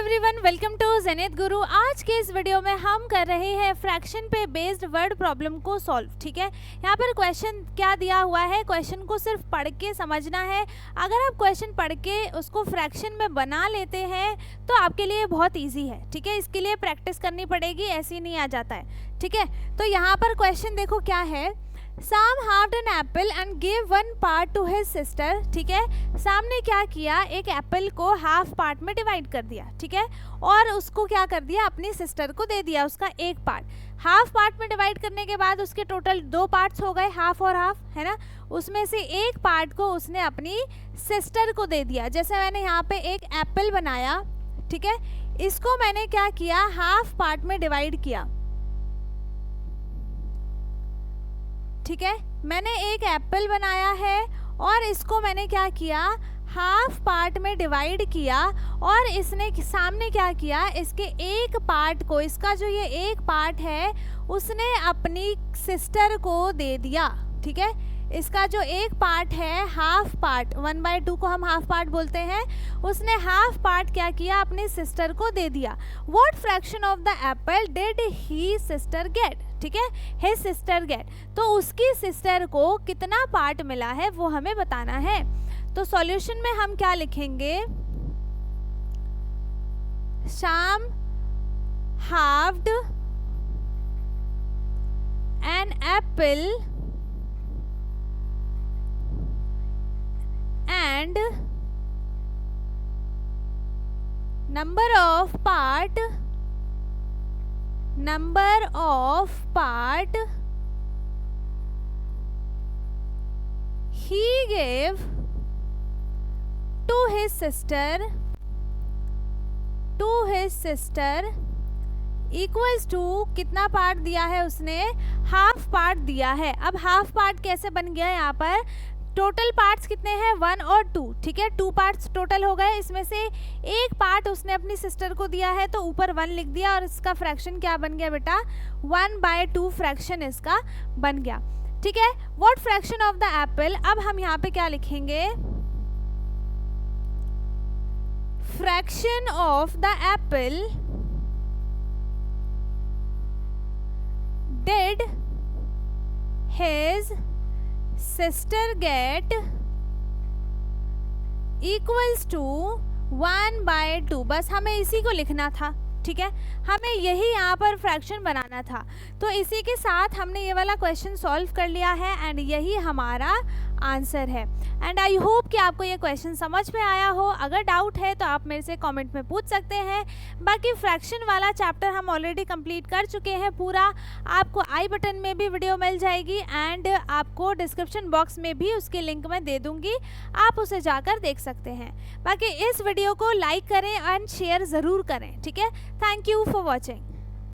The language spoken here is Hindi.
एवरीवन, वेलकम टू ज़ेनिथ गुरु। आज के इस वीडियो में हम कर रहे हैं फ्रैक्शन पे बेस्ड वर्ड प्रॉब्लम को सॉल्व। ठीक है, यहाँ पर क्वेश्चन क्या दिया हुआ है, क्वेश्चन को सिर्फ पढ़ के समझना है। अगर आप क्वेश्चन पढ़ के उसको फ्रैक्शन में बना लेते हैं तो आपके लिए बहुत ईजी है। ठीक है, इसके लिए प्रैक्टिस करनी पड़ेगी, ऐसे ही नहीं आ जाता है। ठीक है, तो यहाँ पर क्वेश्चन देखो क्या है। Sam halved an apple and gave one part to his sister। ठीक है, Sam ने क्या किया, एक एप्पल को हाफ पार्ट में डिवाइड कर दिया। ठीक है, और उसको क्या कर दिया, अपनी सिस्टर को दे दिया उसका एक पार्ट। हाफ पार्ट में डिवाइड करने के बाद उसके टोटल दो पार्ट्स हो गए, हाफ और हाफ, है ना। उसमें से एक पार्ट को उसने अपनी सिस्टर को दे दिया। जैसे मैंने यहाँ पे एक एप्पल बनाया, ठीक है, इसको मैंने क्या किया, हाफ पार्ट में डिवाइड किया। ठीक है, मैंने एक एप्पल बनाया है और इसको मैंने क्या किया, हाफ पार्ट में डिवाइड किया। और इसने सामने क्या किया, इसके एक पार्ट को, इसका जो ये एक पार्ट है उसने अपनी सिस्टर को दे दिया। ठीक है, इसका जो एक पार्ट है, हाफ पार्ट, 1/2 को हम हाफ पार्ट बोलते हैं, उसने हाफ पार्ट क्या किया, अपनी सिस्टर को दे दिया। What fraction of the apple did he sister get. ठीक है, हिज सिस्टर गेट, तो उसकी सिस्टर को कितना पार्ट मिला है वो हमें बताना है। तो सॉल्यूशन में हम क्या लिखेंगे, शाम halved an apple and number of part he gave to his sister equals to, कितना पार्ट दिया है उसने, हाफ पार्ट दिया है। अब हाफ पार्ट कैसे बन गया, यहाँ पर टोटल पार्ट्स कितने हैं, 1 और 2। ठीक है, 2 पार्ट्स टोटल हो गए, इसमें से एक पार्ट उसने अपनी सिस्टर को दिया है तो ऊपर 1 लिख दिया और इसका फ्रैक्शन क्या बन गया बेटा, 1/2 फ्रैक्शन इसका बन गया। ठीक है, what fraction of the Apple, अब हम यहाँ पे क्या लिखेंगे, fraction of the apple did his sister get equals to 1/2। बस हमें इसी को लिखना था। ठीक है, हमें यही यहाँ पर फ्रैक्शन बनाना था। तो इसी के साथ हमने ये वाला क्वेश्चन सॉल्व कर लिया है एंड यही हमारा आंसर है। एंड आई होप कि आपको ये क्वेश्चन समझ में आया हो। अगर डाउट है तो आप मेरे से कमेंट में पूछ सकते हैं। बाकी फ्रैक्शन वाला चैप्टर हम ऑलरेडी कंप्लीट कर चुके हैं पूरा। आपको आई बटन में भी वीडियो मिल जाएगी एंड आपको डिस्क्रिप्शन बॉक्स में भी उसकी लिंक मैं दे दूँगी, आप उसे जाकर देख सकते हैं। बाकी इस वीडियो को लाइक करें एंड शेयर ज़रूर करें। ठीक है, थैंक यू फॉर वॉचिंग।